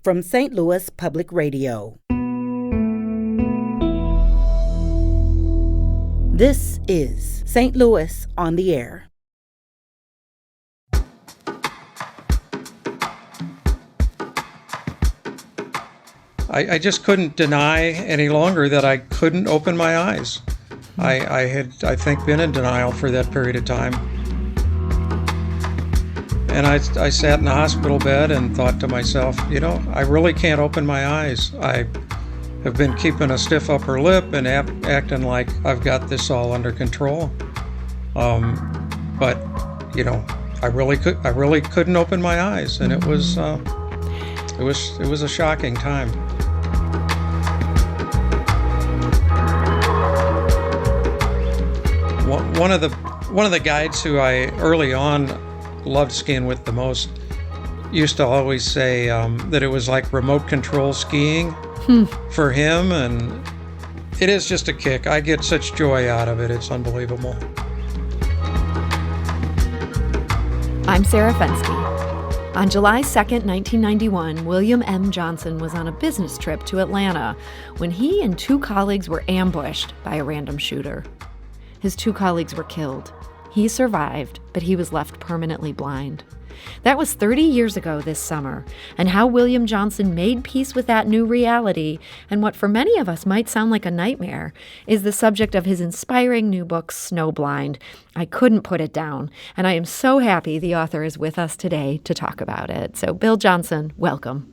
From St. Louis Public Radio. This is St. Louis on the Air. I just couldn't deny any longer that I couldn't open my eyes. I had, I think, been in denial for that period of time. And I sat in the hospital bed and thought to myself, you know, I really can't open my eyes. I have been keeping a stiff upper lip and acting like I've got this all under control. But, you know, I really couldn't open my eyes, and it was a shocking time. One of the guides who I early on loved skiing with the most used to always say that it was like remote control skiing for him, and it is just a kick. I get such joy out of it. It's unbelievable. I'm Sarah Fenske. On July 2nd, 1991, William M. Johnson was on a business trip to Atlanta when he and two colleagues were ambushed by a random shooter. His two colleagues were killed. He survived, but he was left permanently blind. That was 30 years ago this summer, and how William Johnson made peace with that new reality, and what for many of us might sound like a nightmare, is the subject of his inspiring new book, Snowblind. I couldn't put it down, and I am so happy the author is with us today to talk about it. So, Bill Johnson, welcome.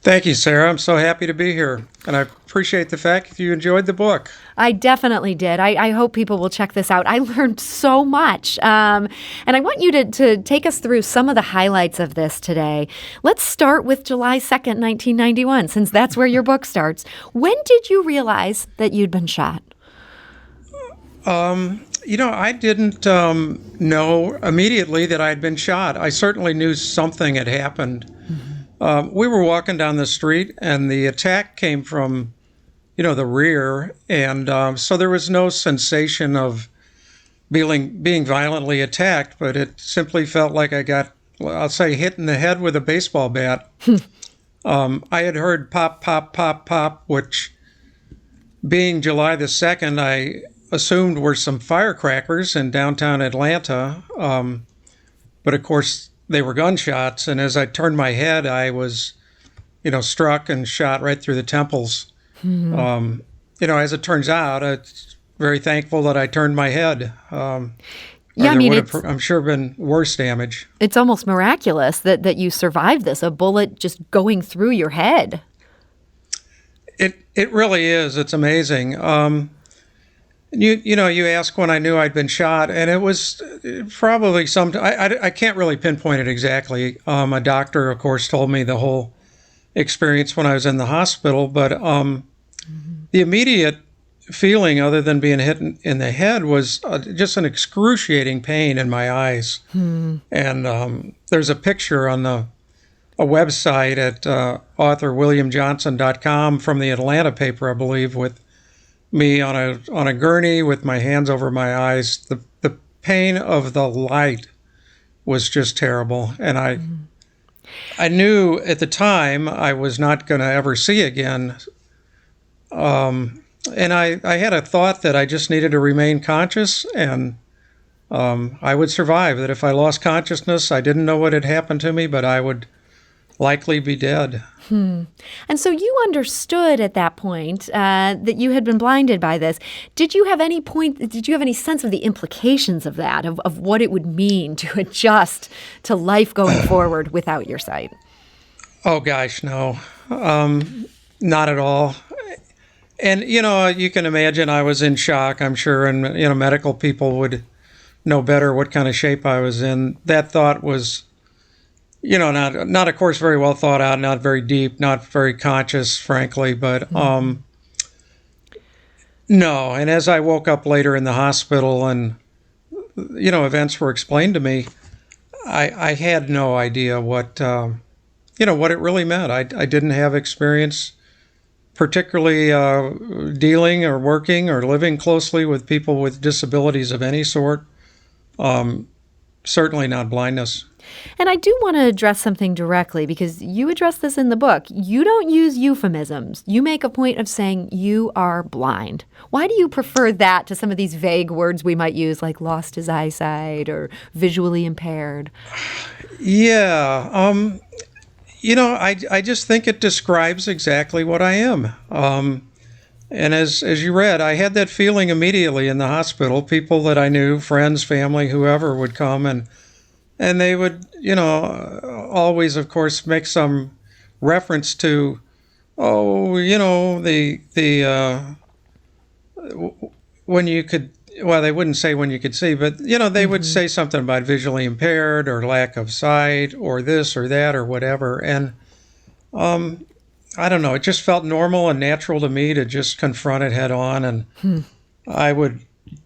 Thank you, Sarah. I'm so happy to be here, and I appreciate the fact that you enjoyed the book. I definitely did. I hope people will check this out. I learned so much. And I want you to take us through some of the highlights of this today. Let's start with July 2nd, 1991, since that's where your book starts. When did you realize that you'd been shot? You know, I didn't know immediately that I'd been shot. I certainly knew something had happened. We were walking down the street, and the attack came from, you know, the rear, and so there was no sensation of being violently attacked, but it simply felt like I got, I'll say, hit in the head with a baseball bat. I had heard pop, pop, pop, pop, which, being July the 2nd, I assumed were some firecrackers in downtown Atlanta, but of course they were gunshots, and as I turned my head, I was, you know, struck and shot right through the temples. You know, as it turns out, it's very thankful that I turned my head. Yeah, I mean, I'm sure been worse damage. It's almost miraculous that you survived this, a bullet just going through your head. It really is. It's amazing. You know, you ask when I knew I'd been shot, and it was probably I can't really pinpoint it exactly. A doctor, of course, told me the whole experience when I was in the hospital, but the immediate feeling, other than being hit in the head, was just an excruciating pain in my eyes. And there's a picture on a website at authorwilliamjohnson.com from the Atlanta paper, I believe, with me on a gurney with my hands over my eyes. The pain of the light was just terrible, and I knew at the time I was not going to ever see again. And I had a thought that I just needed to remain conscious, and I would survive. That if I lost consciousness, I didn't know what had happened to me, but I would likely be dead. And so you understood at that point that you had been blinded by this. Did you have any sense of the implications of that, of what it would mean to adjust to life going forward without your sight? Oh, gosh, no. Not at all. And, you know, you can imagine I was in shock, I'm sure, and, you know, medical people would know better what kind of shape I was in. That thought was, you know, not of course very well thought out, not very deep, not very conscious, frankly, but no. And as I woke up later in the hospital and, you know, events were explained to me, I had no idea what, you know, what it really meant. I didn't have experience, particularly dealing or working or living closely with people with disabilities of any sort. Certainly not blindness. And I do want to address something directly because you address this in the book. You don't use euphemisms. You make a point of saying you are blind. Why do you prefer that to some of these vague words we might use like lost his eyesight or visually impaired? Yeah. I just think it describes exactly what I am. And as you read, I had that feeling immediately in the hospital. People that I knew, friends, family, whoever would come and they would, always, of course, make some reference to, when you could, well, they wouldn't say when you could see, but, they would say something about visually impaired or lack of sight or this or that or whatever. And I don't know, it just felt normal and natural to me to just confront it head on. And I would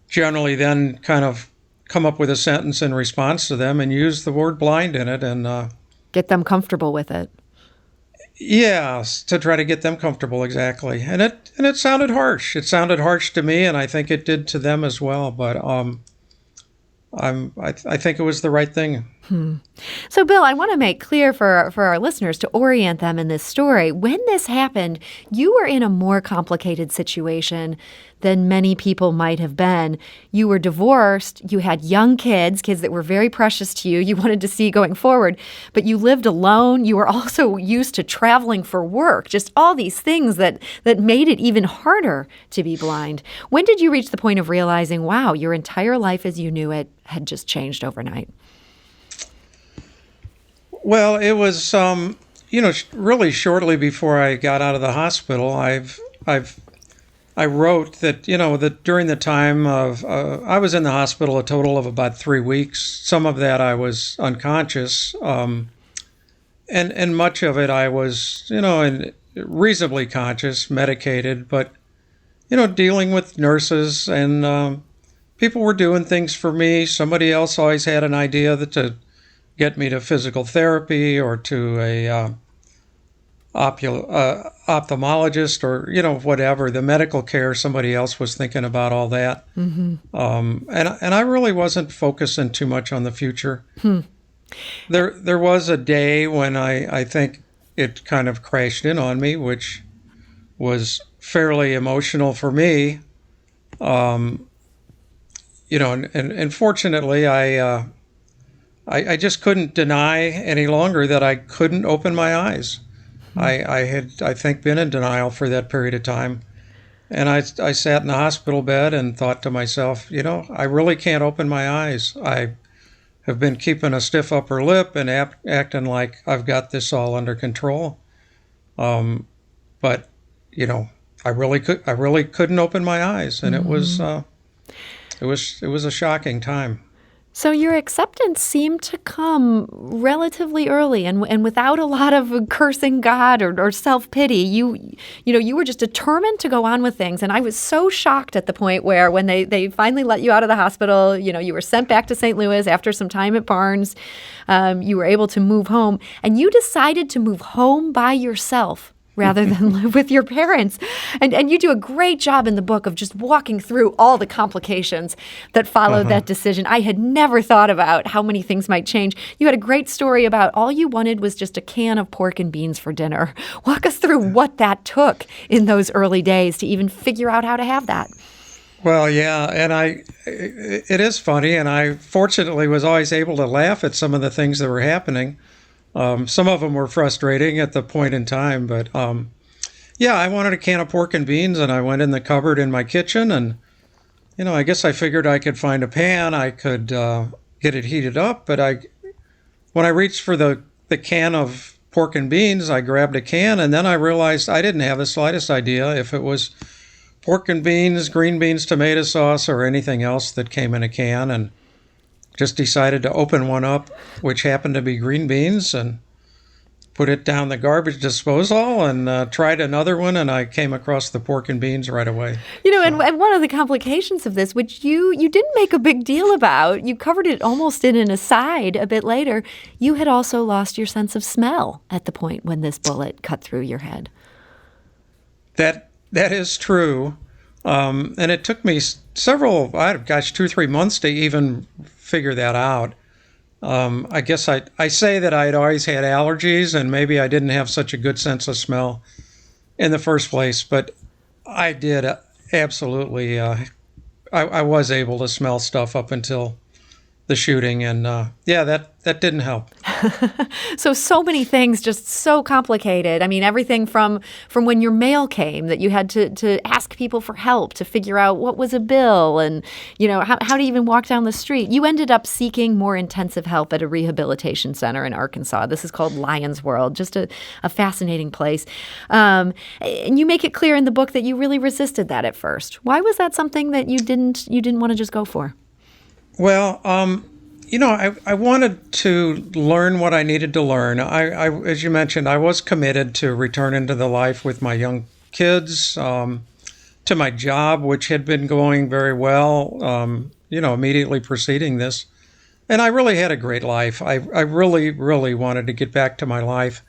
generally then kind of come up with a sentence in response to them and use the word blind in it and get them comfortable with it. Yes, to try to get them comfortable, exactly. And it sounded harsh. It sounded harsh to me, and I think it did to them as well. But I think it was the right thing. So, Bill, I want to make clear for our listeners to orient them in this story. When this happened, you were in a more complicated situation than many people might have been. You were divorced. You had young kids that were very precious to you. You wanted to see going forward, but you lived alone. You were also used to traveling for work, just all these things that made it even harder to be blind. When did you reach the point of realizing, wow, your entire life as you knew it had just changed overnight? Well, it was, really shortly before I got out of the hospital. I wrote that, that during the time of, I was in the hospital a total of about 3 weeks. Some of that I was unconscious, and much of it I was, reasonably conscious, medicated, but, dealing with nurses and people were doing things for me. Somebody else always had an idea to get me to physical therapy or to a ophthalmologist or whatever, the medical care. Somebody else was thinking about all that. And I really wasn't focusing too much on the future. There was a day when I think it kind of crashed in on me, which was fairly emotional for me. And fortunately I just couldn't deny any longer that I couldn't open my eyes. I had, I think, been in denial for that period of time. And I sat in the hospital bed and thought to myself, I really can't open my eyes. I have been keeping a stiff upper lip and acting like I've got this all under control. But, I really couldn't open my eyes. And it was a shocking time. So your acceptance seemed to come relatively early and without a lot of cursing God or self-pity. You were just determined to go on with things. And I was so shocked at the point where when they finally let you out of the hospital, you were sent back to St. Louis after some time at Barnes. You were able to move home. And you decided to move home by yourself rather than live with your parents. And you do a great job in the book of just walking through all the complications that followed that decision. I had never thought about how many things might change. You had a great story about all you wanted was just a can of pork and beans for dinner. Walk us through what that took in those early days to even figure out how to have that. Well, yeah, and it is funny, and I fortunately was always able to laugh at some of the things that were happening. Some of them were frustrating at the point in time, but I wanted a can of pork and beans, and I went in the cupboard in my kitchen, and I guess I figured I could find a pan, I could get it heated up, but when I reached for the can of pork and beans, I grabbed a can, and then I realized I didn't have the slightest idea if it was pork and beans, green beans, tomato sauce, or anything else that came in a can, and just decided to open one up, which happened to be green beans, and put it down the garbage disposal and tried another one, and I came across the pork and beans right away. And one of the complications of this, which you didn't make a big deal about, you covered it almost in an aside a bit later, you had also lost your sense of smell at the point when this bullet cut through your head. That is true. And it took me 2 or 3 months to even figure that out. I guess I say that I'd always had allergies, and maybe I didn't have such a good sense of smell in the first place, but I did absolutely. I was able to smell stuff up until the shooting, and yeah, that didn't help. So many things, just so complicated. I mean, everything from when your mail came that you had to ask people for help to figure out what was a bill and, how to even walk down the street. You ended up seeking more intensive help at a rehabilitation center in Arkansas. This is called Lion's World, just a fascinating place. And you make it clear in the book that you really resisted that at first. Why was that something that you didn't want to just go for? Well, I wanted to learn what I needed to learn. As you mentioned, I was committed to returning to the life with my young kids, to my job, which had been going very well, immediately preceding this. And I really had a great life. I really, really wanted to get back to my life.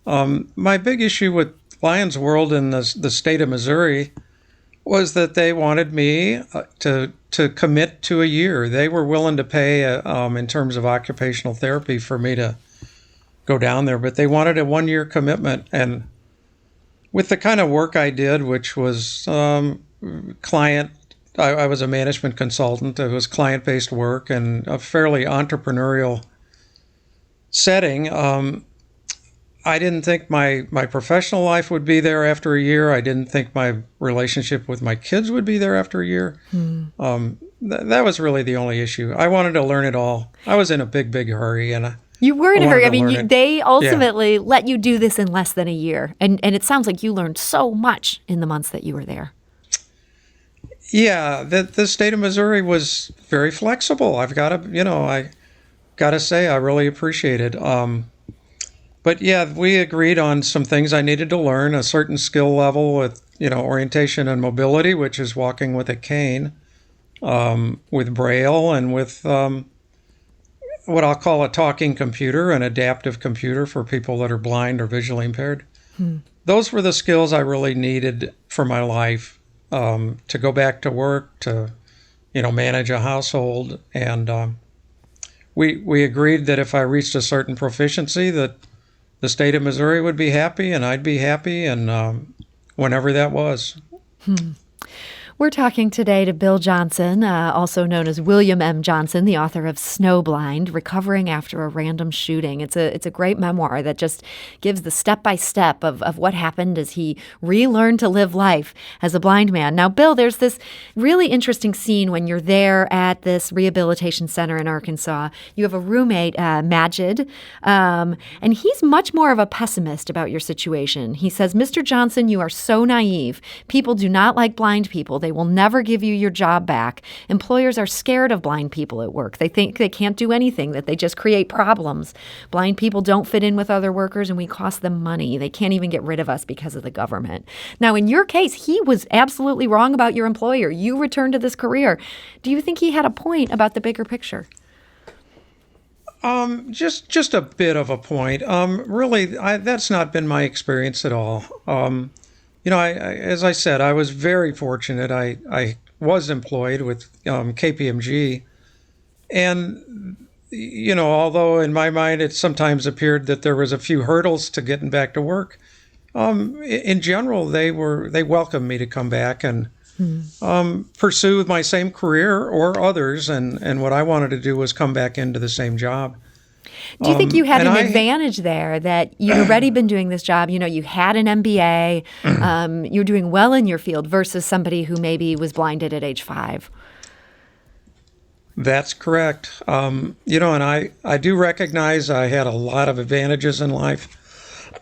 My big issue with Lion's World in the state of Missouri was that they wanted me to commit to a year. They were willing to pay in terms of occupational therapy for me to go down there, but they wanted a 1-year commitment. And with the kind of work I did, which was client, I was a management consultant. It was client-based work and a fairly entrepreneurial setting. I didn't think my professional life would be there after a year. I didn't think my relationship with my kids would be there after a year. That was really the only issue. I wanted to learn it all. I was in a big, big hurry, and you were in a hurry. I mean, they ultimately Yeah. let you do this in less than a year, and it sounds like you learned so much in the months that you were there. Yeah, the state of Missouri was very flexible. I gotta say, I really appreciate it. But yeah, we agreed on some things I needed to learn, a certain skill level with, orientation and mobility, which is walking with a cane, with Braille, and with what I'll call a talking computer, an adaptive computer for people that are blind or visually impaired. Those were the skills I really needed for my life, to go back to work, to, manage a household. And we agreed that if I reached a certain proficiency, that the state of Missouri would be happy and I'd be happy, and whenever that was. We're talking today to Bill Johnson, also known as William M. Johnson, the author of Snowblind, Recovering After a Random Shooting. It's a great memoir that just gives the step-by-step of what happened as he relearned to live life as a blind man. Now, Bill, there's this really interesting scene when you're there at this rehabilitation center in Arkansas. You have a roommate, Majid, and he's much more of a pessimist about your situation. He says, "Mr. Johnson, you are so naive. People do not like blind people. They will never give you your job back. Employers are scared of blind people at work. They think they can't do anything, that they just create problems. Blind people don't fit in with other workers, and we cost them money. They can't even get rid of us because of the government." Now, in your case, he was absolutely wrong about your employer. You returned to this career. Do you think he had a point about the bigger picture? Just a bit of a point. Really, that's not been my experience at all. As I said, I was very fortunate. I was employed with KPMG, and although in my mind it sometimes appeared that there was a few hurdles to getting back to work, in general they welcomed me to come back and pursue my same career or others, and what I wanted to do was come back into the same job. Do you think you had an advantage there that you'd already been doing this job? You had an MBA, you're doing well in your field versus somebody who maybe was blinded at age 5? That's correct. And I do recognize I had a lot of advantages in life.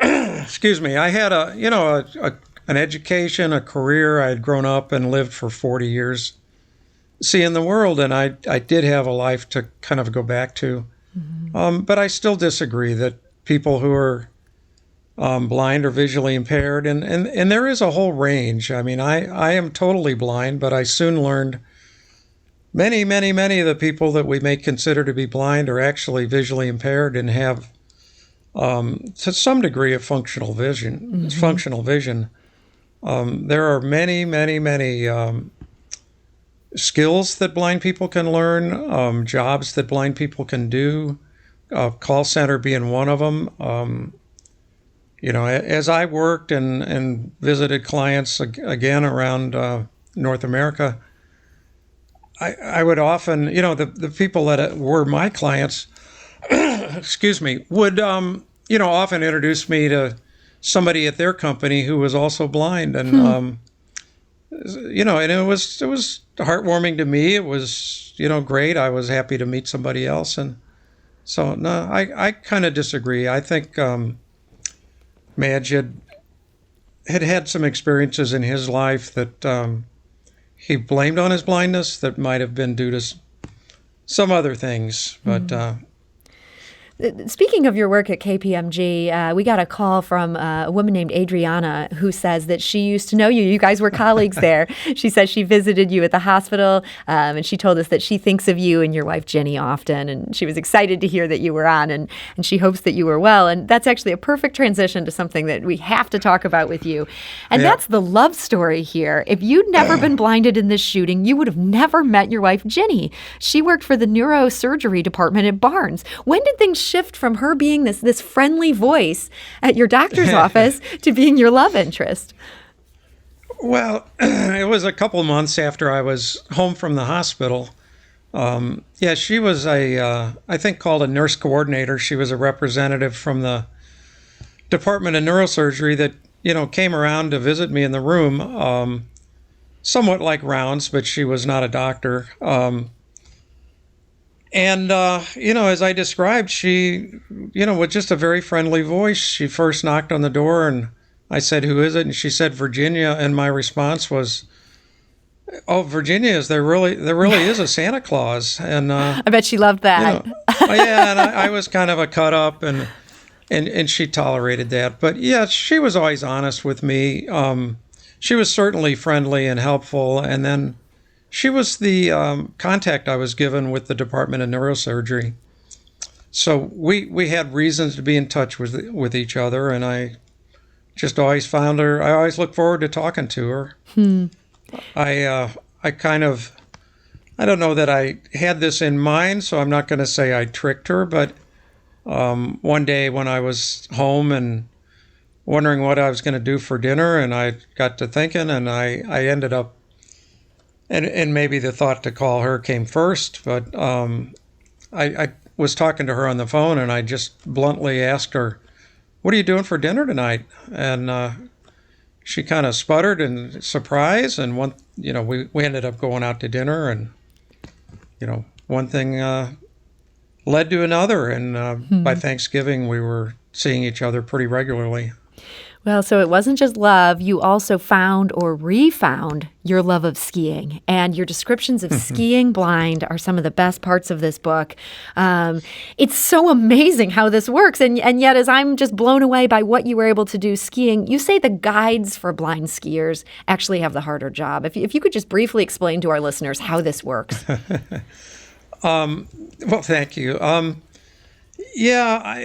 Excuse me. I had an education, a career. I had grown up and lived for 40 years seeing the world, and I did have a life to kind of go back to. But I still disagree that people who are blind or visually impaired, and there is a whole range. I mean, I am totally blind, but I soon learned many, many, many of the people that we may consider to be blind are actually visually impaired and have to some degree of functional vision. There are many, many, many skills that blind people can learn, jobs that blind people can do. call center being one of them. As I worked and visited clients again around North America, I would often, the people that were my clients, excuse me, would, often introduce me to somebody at their company who was also blind. And, and it was heartwarming to me. It was, great. I was happy to meet somebody else. And so, no, I kind of disagree. I think Madge had some experiences in his life that he blamed on his blindness that might have been due to some other things. But speaking of your work at KPMG, we got a call from a woman named Adriana who says that she used to know you. You guys were colleagues there. She says she visited you at the hospital, and she told us that she thinks of you and your wife Jenny often, and she was excited to hear that you were on, and she hopes that you were well. And that's actually a perfect transition to something that we have to talk about with you, and that's the love story here. If you'd never been blinded in this shooting, you would have never met your wife Jenny. She worked for the neurosurgery department at Barnes. When did things shift from her being this friendly voice at your doctor's office to being your love interest? Well, it was a couple months after I was home from the hospital. She was I think called a nurse coordinator. She was a representative from the Department of Neurosurgery that, came around to visit me in the room, somewhat like rounds, but she was not a doctor. As I described, she, with just a very friendly voice, she first knocked on the door and I said, "Who is it?" And she said, "Virginia." And my response was, "Oh, Virginia, there really is a Santa Claus." And I bet she loved that. And I was kind of a cut up and she tolerated that. But yeah, she was always honest with me. She was certainly friendly and helpful. And then she was the contact I was given with the Department of Neurosurgery. So we had reasons to be in touch with each other, and I just always found her. I always look forward to talking to her. I kind of, I don't know that I had this in mind, so I'm not going to say I tricked her, but one day when I was home and wondering what I was going to do for dinner, and I got to thinking, and I ended up, and maybe the thought to call her came first, but I was talking to her on the phone, and I just bluntly asked her, "What are you doing for dinner tonight?" And she kind of sputtered in surprise, and we ended up going out to dinner, and one thing led to another, and by Thanksgiving we were seeing each other pretty regularly. Well, so it wasn't just love. You also found or refound your love of skiing. And your descriptions of skiing blind are some of the best parts of this book. It's so amazing how this works. And yet, as I'm just blown away by what you were able to do skiing, you say the guides for blind skiers actually have the harder job. If you could just briefly explain to our listeners how this works. Well, thank you.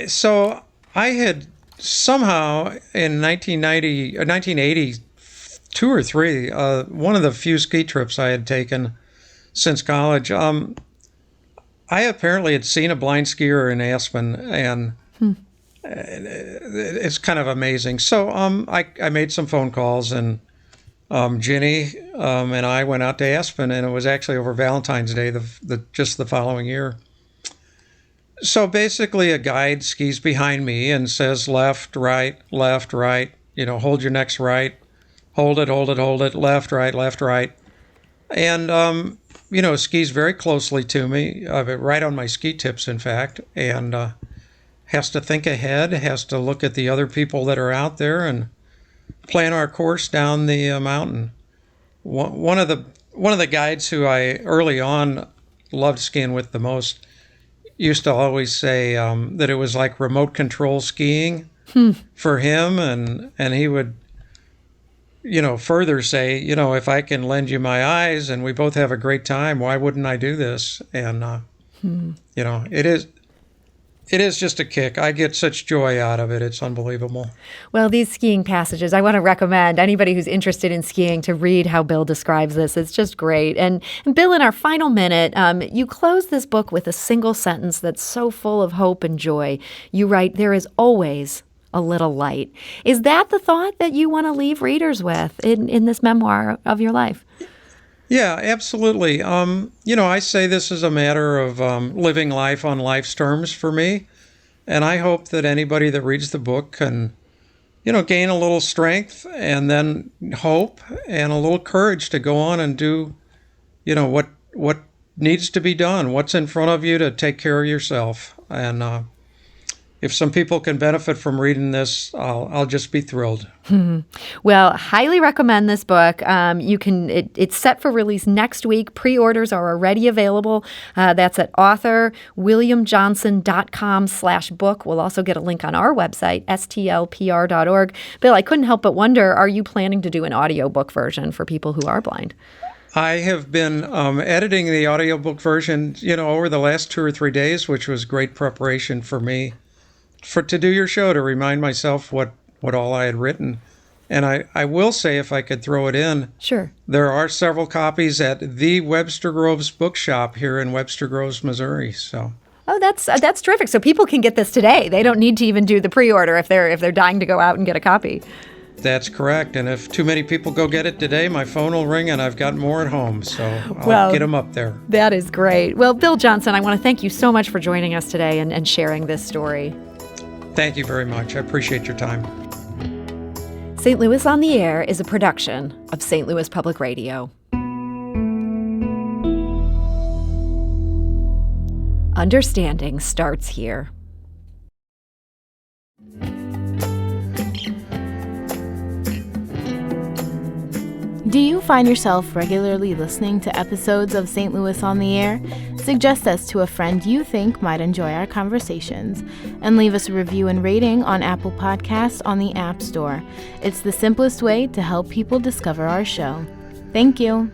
So I had somehow in 1990 or 1982 or 3, one of the few ski trips I had taken since college, I apparently had seen a blind skier in Aspen, and it's kind of amazing. So I made some phone calls, and Ginny and I went out to Aspen, and it was actually over Valentine's Day, just the following year. So basically a guide skis behind me and says left, right, hold your next right, hold it, left, right. And, skis very closely to me, right on my ski tips, in fact, and has to think ahead, has to look at the other people that are out there and plan our course down the mountain. One of the guides who I early on loved skiing with the most used to always say that it was like remote control skiing for him, and he would, further say, if I can lend you my eyes and we both have a great time, why wouldn't I do this? And It is just a kick. I get such joy out of it. It's unbelievable. Well, these skiing passages, I want to recommend anybody who's interested in skiing to read how Bill describes this. It's just great. And Bill, in our final minute, you close this book with a single sentence that's so full of hope and joy. You write, "There is always a little light." Is that the thought that you want to leave readers with in this memoir of your life? Yeah, absolutely. I say this is a matter of living life on life's terms for me. And I hope that anybody that reads the book can, gain a little strength and then hope and a little courage to go on and do, what needs to be done, what's in front of you to take care of yourself. And if some people can benefit from reading this, I'll just be thrilled. Well, highly recommend this book. It's set for release next week. Pre-orders are already available. That's at authorwilliamjohnson.com/book. We'll also get a link on our website, stlpr.org. Bill, I couldn't help but wonder, are you planning to do an audiobook version for people who are blind? I have been editing the audiobook version, over the last 2 or 3 days, which was great preparation for me to do your show, to remind myself what all I had written. And I will say, if I could throw it in, sure, there are several copies at the Webster Groves Bookshop here in Webster Groves, Missouri. So. Oh, that's terrific. So people can get this today. They don't need to even do the pre-order if they're dying to go out and get a copy. That's correct. And if too many people go get it today, my phone will ring and I've got more at home. So I'll get them up there. That is great. Well, Bill Johnson, I want to thank you so much for joining us today and sharing this story. Thank you very much. I appreciate your time. St. Louis on the Air is a production of St. Louis Public Radio. Understanding starts here. Do you find yourself regularly listening to episodes of St. Louis on the Air? Suggest us to a friend you think might enjoy our conversations, and leave us a review and rating on Apple Podcasts on the App Store. It's the simplest way to help people discover our show. Thank you.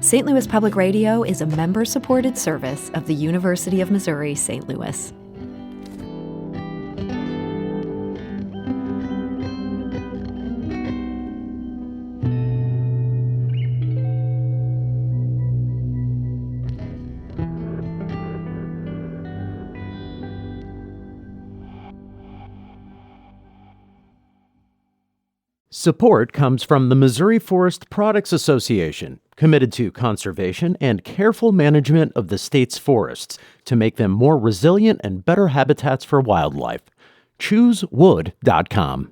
St. Louis Public Radio is a member-supported service of the University of Missouri, St. Louis. Support comes from the Missouri Forest Products Association, committed to conservation and careful management of the state's forests to make them more resilient and better habitats for wildlife. ChooseWood.com.